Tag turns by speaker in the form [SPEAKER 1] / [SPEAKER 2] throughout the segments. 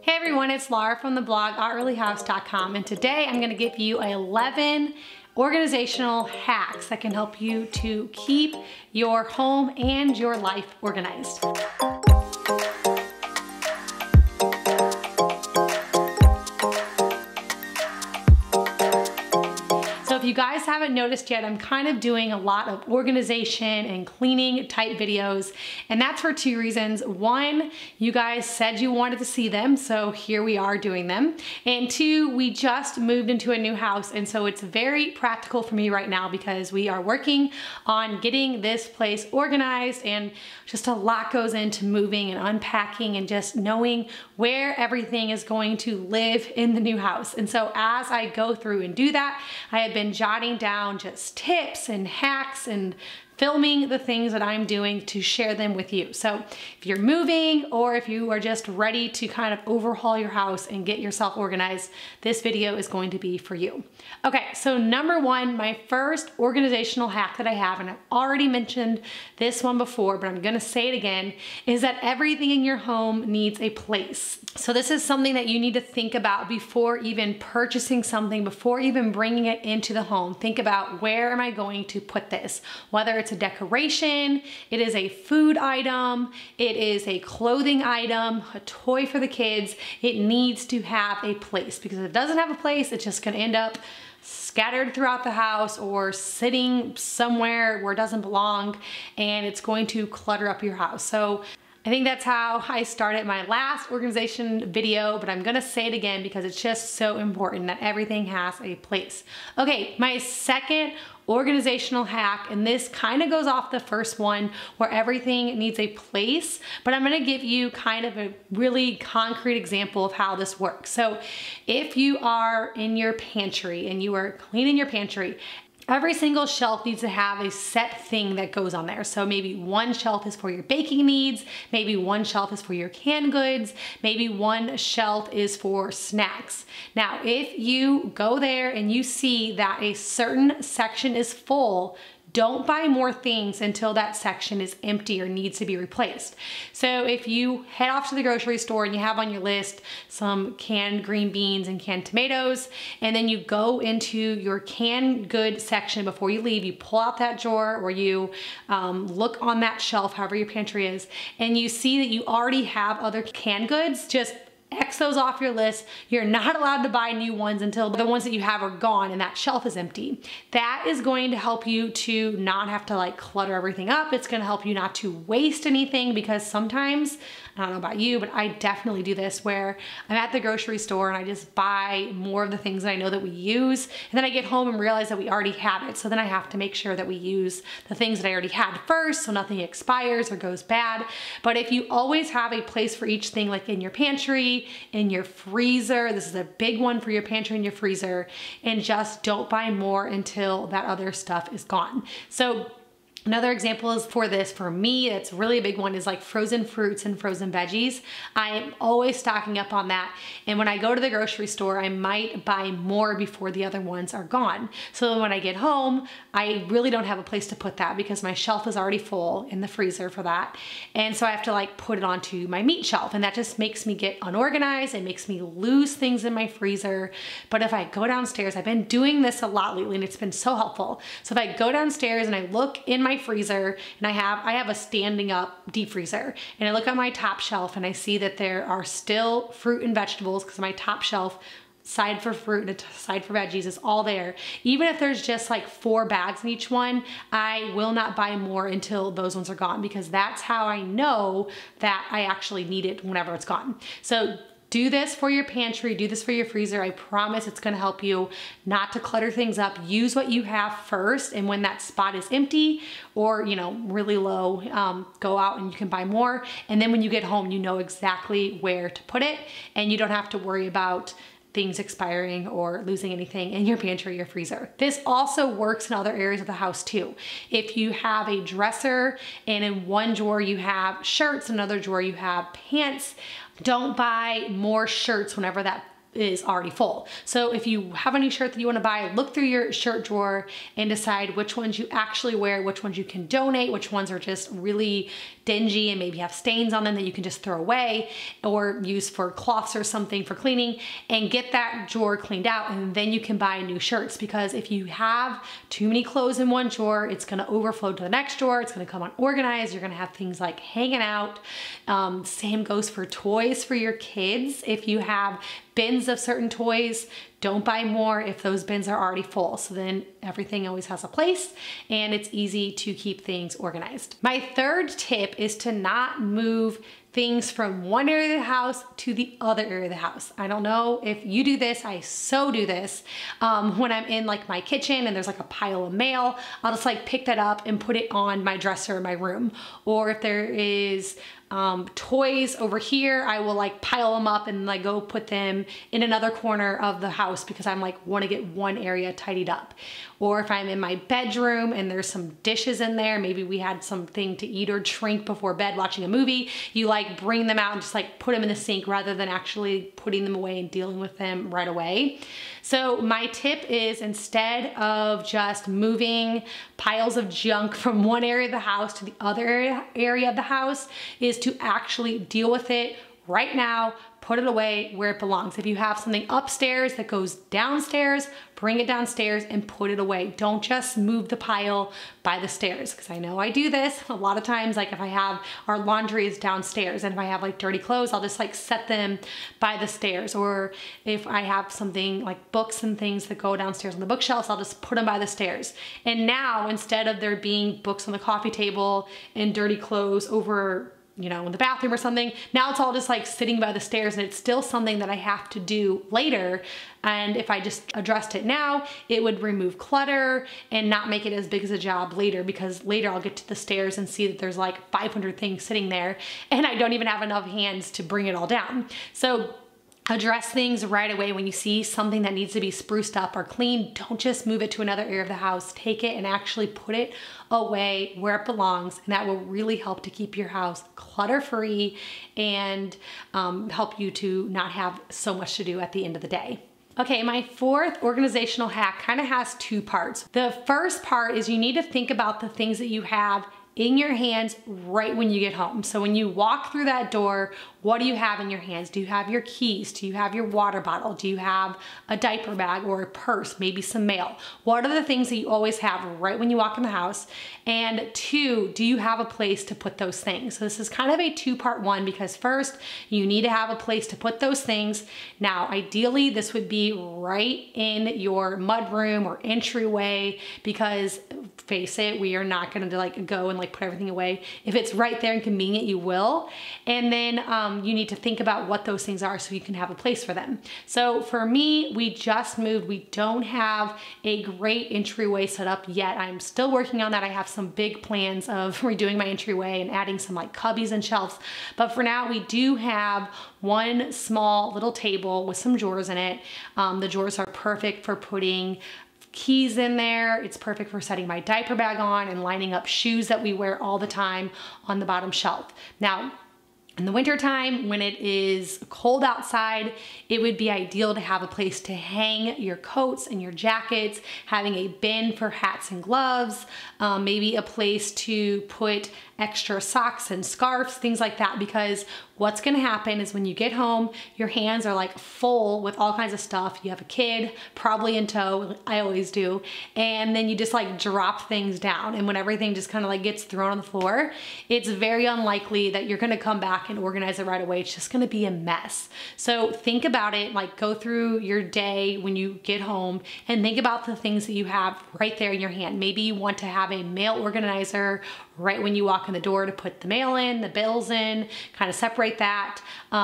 [SPEAKER 1] Hey everyone, it's Laura from the blog artreallyhouse.com, and today I'm going to give you 11 organizational hacks that can help you to keep your home and your life organized. So if you guys haven't noticed yet, I'm kind of doing a lot of organization and cleaning type videos, and that's for two reasons. One, you guys said you wanted to see them, so here we are doing them. And two, we just moved into a new house, and so it's very practical for me right now because we are working on getting this place organized, and just a lot goes into moving and unpacking and just knowing where everything is going to live in the new house. And so as I go through and do that, I have been jotting down just tips and hacks and filming the things that I'm doing to share them with you. So if you're moving or if you are just ready to kind of overhaul your house and get yourself organized, this video is going to be for you. Okay, so number one, my first organizational hack that I have, and I've already mentioned this one before, but I'm gonna say it again, is that everything in your home needs a place. So this is something that you need to think about before even purchasing something, before even bringing it into the home. Think about, where am I going to put this? Whether it's a decoration, it is a food item, it is a clothing item, a toy for the kids, it needs to have a place, because if it doesn't have a place, it's just gonna end up scattered throughout the house or sitting somewhere where it doesn't belong, and it's going to clutter up your house. So I think that's how I started my last organization video, but I'm gonna say it again because it's just so important that everything has a place. Okay, my second organizational hack, and this kind of goes off the first one where everything needs a place, but I'm gonna give you kind of a really concrete example of how this works. So if you are in your pantry and you are cleaning your pantry, every single shelf needs to have a set thing that goes on there. So maybe one shelf is for your baking needs, maybe one shelf is for your canned goods, maybe one shelf is for snacks. Now, if you go there and you see that a certain section is full, don't buy more things until that section is empty or needs to be replaced. So if you head off to the grocery store and you have on your list some canned green beans and canned tomatoes, and then you go into your canned good section before you leave, you pull out that drawer or you look on that shelf, however your pantry is, and you see that you already have other canned goods, just X those off your list. You're not allowed to buy new ones until the ones that you have are gone and that shelf is empty. That is going to help you to not have to like clutter everything up. It's going to help you not to waste anything, because sometimes, I don't know about you, but I definitely do this where I'm at the grocery store and I just buy more of the things that I know that we use, and then I get home and realize that we already have it. So then I have to make sure that we use the things that I already had first so nothing expires or goes bad. But if you always have a place for each thing, like in your pantry, in your freezer, this is a big one for your pantry and your freezer, and just don't buy more until that other stuff is gone. So another example is for this, for me, that's really a big one, is like frozen fruits and frozen veggies. I am always stocking up on that. And when I go to the grocery store, I might buy more before the other ones are gone. So when I get home, I really don't have a place to put that because my shelf is already full in the freezer for that. And so I have to like put it onto my meat shelf, and that just makes me get unorganized. It makes me lose things in my freezer. But if I go downstairs, I've been doing this a lot lately and it's been so helpful. So if I go downstairs and I look in my freezer, and I have a standing up deep freezer, and I look at my top shelf and I see that there are still fruit and vegetables, because my top shelf, side for fruit and side for veggies, is all there. Even if there's just like 4 bags in each one, I will not buy more until those ones are gone, because that's how I know that I actually need it whenever it's gone. So do this for your pantry, do this for your freezer. I promise it's gonna help you not to clutter things up. Use what you have first, and when that spot is empty or really low, go out and you can buy more. And then when you get home, you know exactly where to put it, and you don't have to worry about things expiring or losing anything in your pantry or freezer. This also works in other areas of the house too. If you have a dresser and in one drawer you have shirts, another drawer you have pants, don't buy more shirts whenever that is already full. So if you have a new shirt that you want to buy, look through your shirt drawer and decide which ones you actually wear, which ones you can donate, which ones are just really dingy and maybe have stains on them that you can just throw away or use for cloths or something for cleaning, and get that drawer cleaned out, and then you can buy new shirts. Because if you have too many clothes in one drawer, it's going to overflow to the next drawer. It's going to come unorganized. You're going to have things like hanging out. Same goes for toys for your kids. If you have bins of certain toys, don't buy more if those bins are already full. So then everything always has a place and it's easy to keep things organized. My third tip is to not move things from one area of the house to the other area of the house. I don't know if you do this, I so do this. When I'm in like my kitchen and there's like a pile of mail, I'll just like pick that up and put it on my dresser in my room. Or if there is toys over here, I will like pile them up and like go put them in another corner of the house because I'm like want to get one area tidied up. Or if I'm in my bedroom and there's some dishes in there, maybe we had something to eat or drink before bed watching a movie, you like bring them out and just like put them in the sink rather than actually putting them away and dealing with them right away. So my tip is, instead of just moving piles of junk from one area of the house to the other area of the house, is to actually deal with it right now, put it away where it belongs. If you have something upstairs that goes downstairs, bring it downstairs and put it away. Don't just move the pile by the stairs, because I know I do this a lot of times. Like if I have, our laundry is downstairs, and if I have like dirty clothes, I'll just like set them by the stairs. Or if I have something like books and things that go downstairs on the bookshelves, I'll just put them by the stairs. And now, instead of there being books on the coffee table and dirty clothes over, you know, in the bathroom or something, now it's all just like sitting by the stairs, and it's still something that I have to do later. And if I just addressed it now, it would remove clutter and not make it as big as a job later, because later I'll get to the stairs and see that there's like 500 things sitting there and I don't even have enough hands to bring it all down. So address things right away. When you see something that needs to be spruced up or cleaned, don't just move it to another area of the house. Take it and actually put it away where it belongs, and that will really help to keep your house clutter-free and help you to not have so much to do at the end of the day. Okay, my fourth organizational hack kind of has two parts. The first part is you need to think about the things that you have in your hands right when you get home. So when you walk through that door, what do you have in your hands? Do you have your keys? Do you have your water bottle? Do you have a diaper bag or a purse, maybe some mail? What are the things that you always have right when you walk in the house? And two, do you have a place to put those things? So this is kind of a two-part one, because first, you need to have a place to put those things. Now, ideally, this would be right in your mudroom or entryway, because face it, we are not gonna like go and like put everything away. If it's right there and convenient, you will. And then you need to think about what those things are so you can have a place for them. So for me, we just moved. We don't have a great entryway set up yet. I'm still working on that. I have some big plans of redoing my entryway and adding some like cubbies and shelves. But for now, we do have one small little table with some drawers in it. The drawers are perfect for putting keys in there. It's perfect for setting my diaper bag on and lining up shoes that we wear all the time on the bottom shelf. Now, in the wintertime, when it is cold outside, it would be ideal to have a place to hang your coats and your jackets, having a bin for hats and gloves, maybe a place to put extra socks and scarves, things like that, because what's gonna happen is when you get home, your hands are like full with all kinds of stuff. You have a kid, probably in tow, I always do, and then you just like drop things down, and when everything just kind of like gets thrown on the floor, it's very unlikely that you're gonna come back and organize it right away. It's just gonna be a mess. So think about it, like go through your day when you get home and think about the things that you have right there in your hand. Maybe you want to have a mail organizer right when you walk in the door to put the mail in, the bills in, kind of separate that.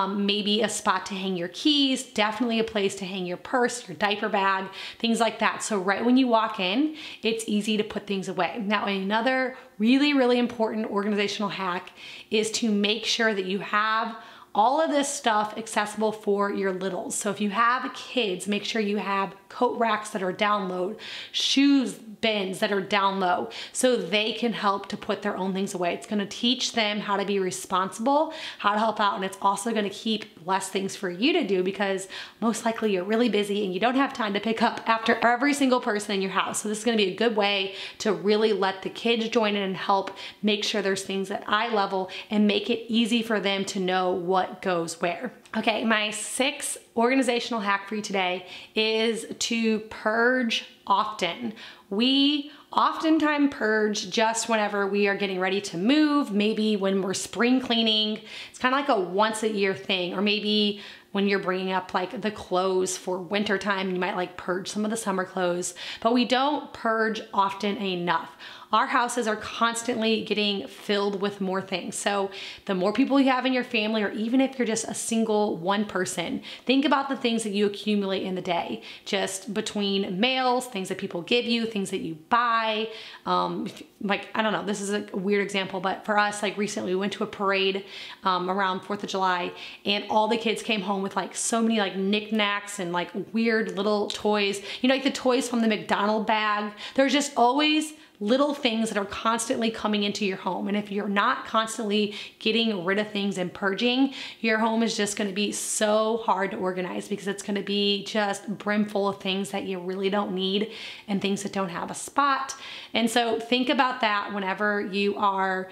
[SPEAKER 1] Maybe a spot to hang your keys, definitely a place to hang your purse, your diaper bag, things like that. So right when you walk in, it's easy to put things away. Now, another really, really important organizational hack is to make sure that you have All of this stuff accessible for your littles. So if you have kids, make sure you have coat racks that are down low, shoes bins that are down low, so they can help to put their own things away. It's gonna teach them how to be responsible, how to help out, and it's also gonna keep less things for you to do because most likely you're really busy and you don't have time to pick up after every single person in your house. So this is gonna be a good way to really let the kids join in and help make sure there's things at eye level and make it easy for them to know what goes where. Okay, my 6th organizational hack for you today is to purge often. We oftentimes purge just whenever we are getting ready to move, maybe when we're spring cleaning. It's kind of like a once a year thing, or maybe when you're bringing up like the clothes for winter time, you might like purge some of the summer clothes, but we don't purge often enough. Our houses are constantly getting filled with more things. So the more people you have in your family, or even if you're just a single one person, think about the things that you accumulate in the day, just between mails, things that people give you, things that you buy. Like, I don't know, this is a weird example, but for us, like recently we went to a parade around 4th of July, and all the kids came home with like so many like knickknacks and like weird little toys, you know, like the toys from the McDonald's bag. There's just always little things that are constantly coming into your home. And if you're not constantly getting rid of things and purging, your home is just gonna be so hard to organize because it's gonna be just brimful of things that you really don't need and things that don't have a spot. And so think about that whenever you are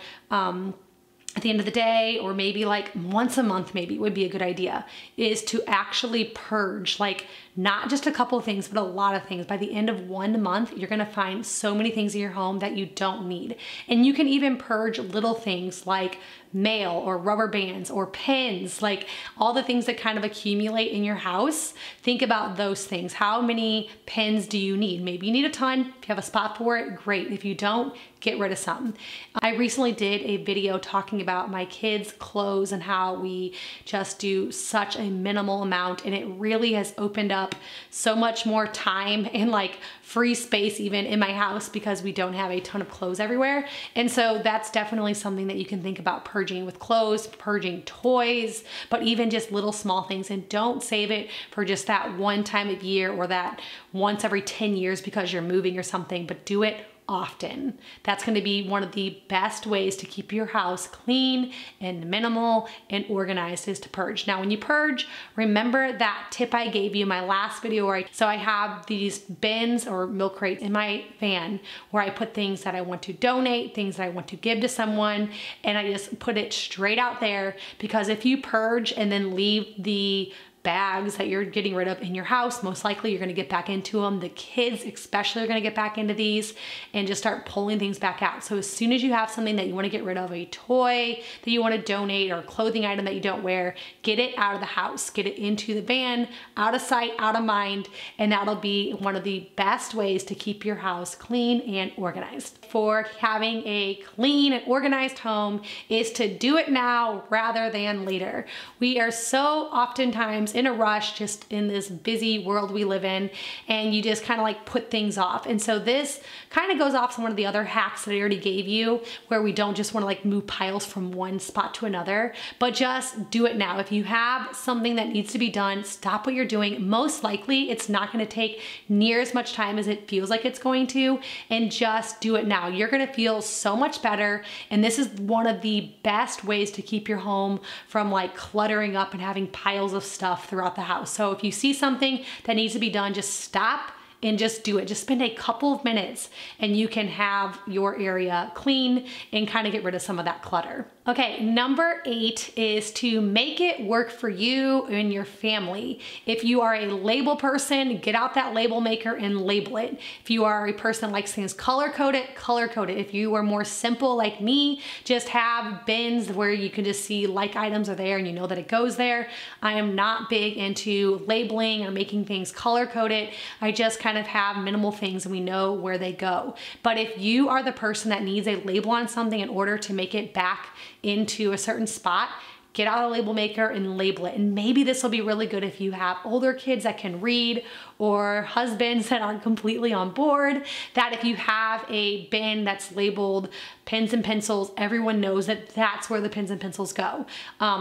[SPEAKER 1] at the end of the day, or maybe like once a month, maybe would be a good idea, is to actually purge, like not just a couple of things, but a lot of things. By the end of 1 month, you're gonna find so many things in your home that you don't need. And you can even purge little things like mail or rubber bands or pens, like all the things that kind of accumulate in your house. Think about those things. How many pens do you need? Maybe you need a ton. If you have a spot for it, great. If you don't, get rid of some. I recently did a video talking about my kids' clothes and how we just do such a minimal amount, and it really has opened up so much more time and like free space even in my house because we don't have a ton of clothes everywhere. And so that's definitely something that you can think about purging with clothes, purging toys, but even just little small things. And don't save it for just that one time of year or that once every 10 years because you're moving or something, but do it often. That's going to be one of the best ways to keep your house clean and minimal and organized, is to purge. Now, when you purge, remember that tip I gave you in my last video so I have these bins or milk crates in my van where I put things that I want to donate, things that I want to give to someone, and I just put it straight out there, because if you purge and then leave the bags that you're getting rid of in your house, most likely you're gonna get back into them. The kids especially are gonna get back into these and just start pulling things back out. So as soon as you have something that you wanna get rid of, a toy that you wanna donate or a clothing item that you don't wear, get it out of the house, get it into the van, out of sight, out of mind, and that'll be one of the best ways to keep your house clean and organized. For having a clean and organized home is to do it now rather than later. We are so oftentimes in a rush, just in this busy world we live in, and you just kind of like put things off. And so this kind of goes off some of the other hacks that I already gave you, where we don't just want to like move piles from one spot to another, but just do it now. If you have something that needs to be done, stop what you're doing. Most likely it's not going to take near as much time as it feels like it's going to, and just do it now. You're going to feel so much better, and this is one of the best ways to keep your home from like cluttering up and having piles of stuff throughout the house. So if you see something that needs to be done, just stop and just do it. Just spend a couple of minutes and you can have your area clean and kind of get rid of some of that clutter. Okay, number 8 is to make it work for you and your family. If you are a label person, get out that label maker and label it. If you are a person that likes things color coded, color code it. If you are more simple like me, just have bins where you can just see like items are there and you know that it goes there. I am not big into labeling or making things color coded. I just kind of have minimal things and we know where they go. But if you are the person that needs a label on something in order to make it back into a certain spot, get out a label maker and label it. And maybe this will be really good if you have older kids that can read or husbands that aren't completely on board, that if you have a bin that's labeled pens and pencils, everyone knows that that's where the pens and pencils go.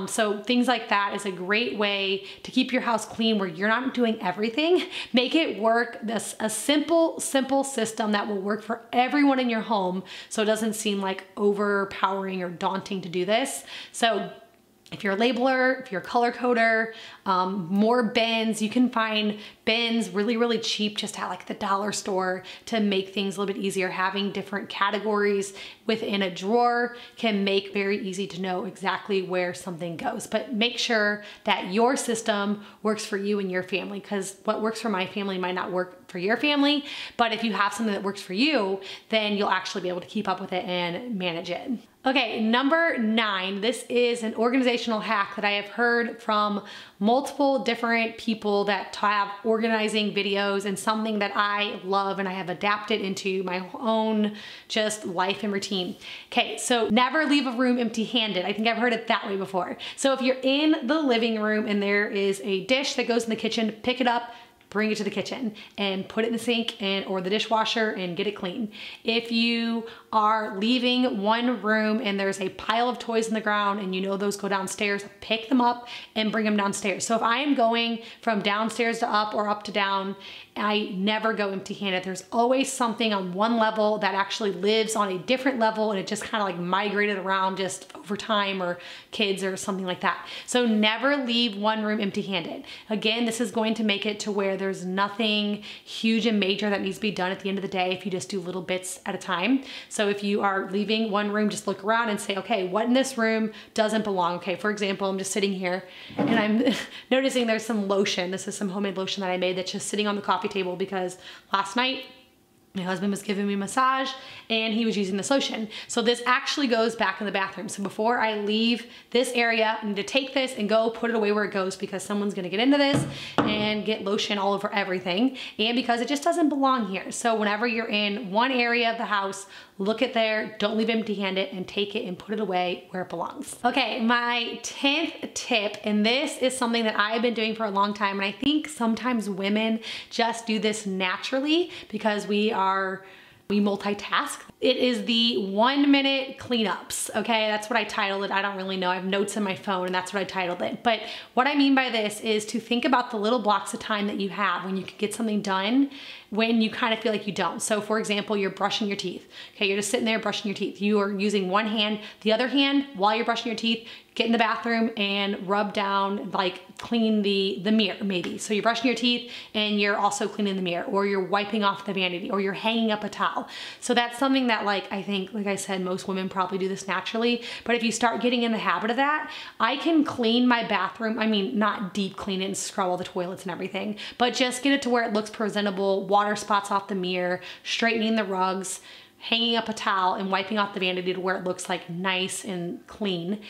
[SPEAKER 1] So things like that is a great way to keep your house clean where you're not doing everything. Make it work, a simple system that will work for everyone in your home so it doesn't seem like overpowering or daunting to do this. So if you're a labeler, if you're a color coder, more bins, you can find bins really cheap just at like the dollar store to make things a little bit easier. Having different categories within a drawer can make very easy to know exactly where something goes. But make sure that your system works for you and your family, because what works for my family might not work for your family. But if you have something that works for you, then you'll actually be able to keep up with it and manage it. Okay, number 9, this is an organizational hack that I have heard from multiple different people that have organizing videos, and something that I love and I have adapted into my own just life and routine. Okay, so never leave a room empty-handed. I think I've heard it that way before. So if you're in the living room and there is a dish that goes in the kitchen, pick it up, bring it to the kitchen and put it in the sink or the dishwasher and get it clean. If you are leaving one room and there's a pile of toys on the ground and you know those go downstairs, pick them up and bring them downstairs. So if I am going from downstairs to up or up to down, I never go empty-handed. There's always something on one level that actually lives on a different level, and it just kind of like migrated around just over time, or kids or something like that. So never leave one room empty-handed. Again, this is going to make it to where there's nothing huge and major that needs to be done at the end of the day if you just do little bits at a time. So if you are leaving one room, just look around and say, okay, what in this room doesn't belong? Okay, for example, I'm just sitting here and I'm noticing there's some lotion. This is some homemade lotion that I made that's just sitting on the coffee table because last night my husband was giving me a massage and he was using this lotion. So this actually goes back in the bathroom. So before I leave this area, I need to take this and go put it away where it goes, because someone's gonna get into this and get lotion all over everything, and because it just doesn't belong here. So whenever you're in one area of the house, look at there, don't leave empty-handed, and take it and put it away where it belongs. Okay, my 10th tip, and this is something that I've been doing for a long time, and I think sometimes women just do this naturally because we multitask. It is the 1-minute cleanups, okay? That's what I titled it. I don't really know. I have notes in my phone and that's what I titled it. But what I mean by this is to think about the little blocks of time that you have when you can get something done when you kind of feel like you don't. So for example, you're brushing your teeth. Okay, you're just sitting there brushing your teeth. You are using one hand. The other hand, while you're brushing your teeth, get in the bathroom and rub down, like clean the mirror maybe. So you're brushing your teeth and you're also cleaning the mirror, or you're wiping off the vanity, or you're hanging up a towel. So that's something that, like, I think, like I said, most women probably do this naturally, but if you start getting in the habit of that, I can clean my bathroom. I mean, not deep clean it and scrub all the toilets and everything, but just get it to where it looks presentable, water spots off the mirror, straightening the rugs, hanging up a towel and wiping off the vanity to where it looks like nice and clean,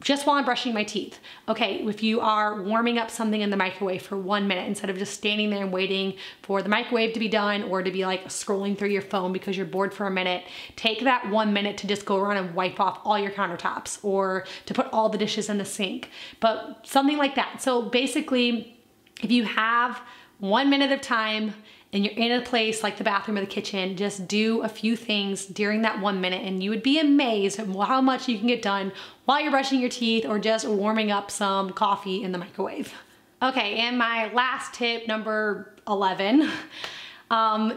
[SPEAKER 1] just while I'm brushing my teeth. Okay, if you are warming up something in the microwave for 1 minute, instead of just standing there and waiting for the microwave to be done, or to be like scrolling through your phone because you're bored for a minute, take that 1 minute to just go around and wipe off all your countertops, or to put all the dishes in the sink, but something like that. So basically, if you have 1 minute of time and you're in a place like the bathroom or the kitchen, just do a few things during that 1 minute and you would be amazed at how much you can get done while you're brushing your teeth or just warming up some coffee in the microwave. Okay, and my last tip, number 11.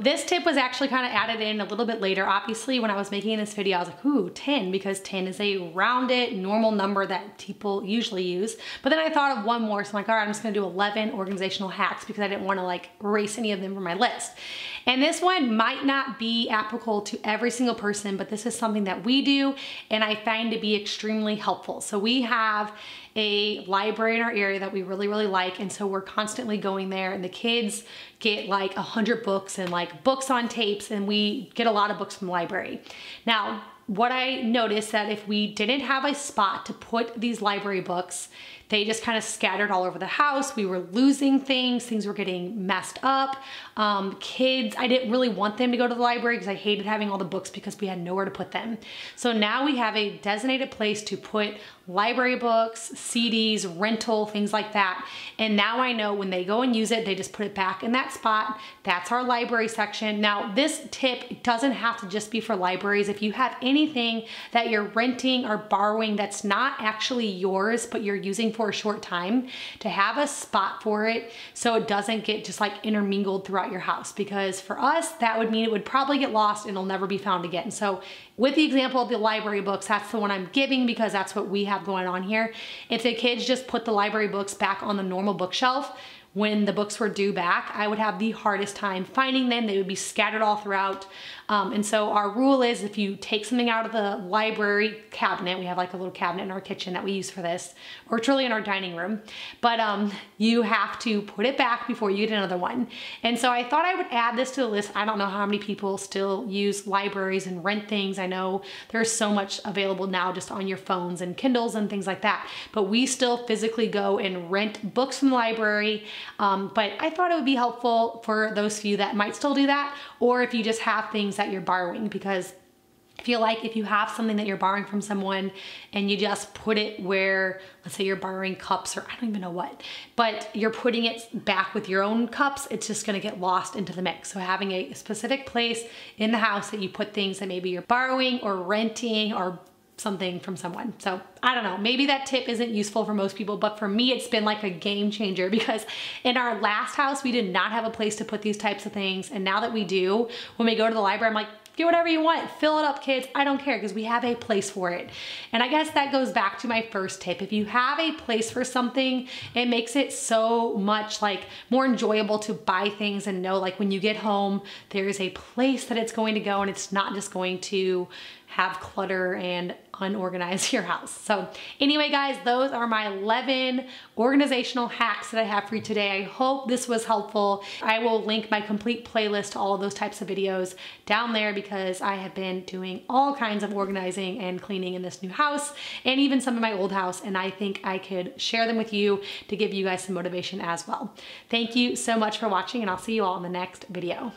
[SPEAKER 1] This tip was actually kind of added in a little bit later. Obviously, when I was making this video, I was like, ooh, 10, because 10 is a rounded, normal number that people usually use. But then I thought of one more, so I'm like, all right, I'm just gonna do 11 organizational hacks because I didn't wanna like erase any of them from my list. And this one might not be applicable to every single person, but this is something that we do and I find to be extremely helpful. So we have a library in our area that we really like, and so we're constantly going there, and the kids get like 100 books and like books on tapes, and we get a lot of books from the library. Now, what I noticed that if we didn't have a spot to put these library books, they just kind of scattered all over the house. We were losing things were getting messed up. Kids, I didn't really want them to go to the library because I hated having all the books because we had nowhere to put them. So now we have a designated place to put library books, CDs, rental, things like that. And now I know when they go and use it, they just put it back in that spot. That's our library section. Now this tip doesn't have to just be for libraries. If you have anything that you're renting or borrowing that's not actually yours, but you're using for a short time, to have a spot for it so it doesn't get just like intermingled throughout your house. Because for us, that would mean it would probably get lost and it'll never be found again. So with the example of the library books, that's the one I'm giving because that's what we have going on here. If the kids just put the library books back on the normal bookshelf, when the books were due back, I would have the hardest time finding them. They would be scattered all throughout. And so our rule is if you take something out of the library cabinet, we have like a little cabinet in our kitchen that we use for this, or it's really in our dining room, but you have to put it back before you get another one. And so I thought I would add this to the list. I don't know how many people still use libraries and rent things. I know there's so much available now just on your phones and Kindles and things like that, but we still physically go and rent books from the library. But I thought it would be helpful for those of you that might still do that, or if you just have things that you're borrowing, because I feel like if you have something that you're borrowing from someone and you just put it where, let's say you're borrowing cups or I don't even know what, but you're putting it back with your own cups, it's just gonna get lost into the mix. So having a specific place in the house that you put things that maybe you're borrowing or renting or something from someone. So I don't know, maybe that tip isn't useful for most people, but for me, it's been like a game changer because in our last house, we did not have a place to put these types of things. And now that we do, when we go to the library, I'm like, do whatever you want, fill it up, kids. I don't care because we have a place for it. And I guess that goes back to my first tip. If you have a place for something, it makes it so much like more enjoyable to buy things and know like when you get home, there's a place that it's going to go and it's not just going to have clutter and unorganize your house. So anyway, guys, those are my 11 organizational hacks that I have for you today. I hope this was helpful. I will link my complete playlist to all of those types of videos down there because I have been doing all kinds of organizing and cleaning in this new house and even some of my old house, and I think I could share them with you to give you guys some motivation as well. Thank you so much for watching, and I'll see you all in the next video.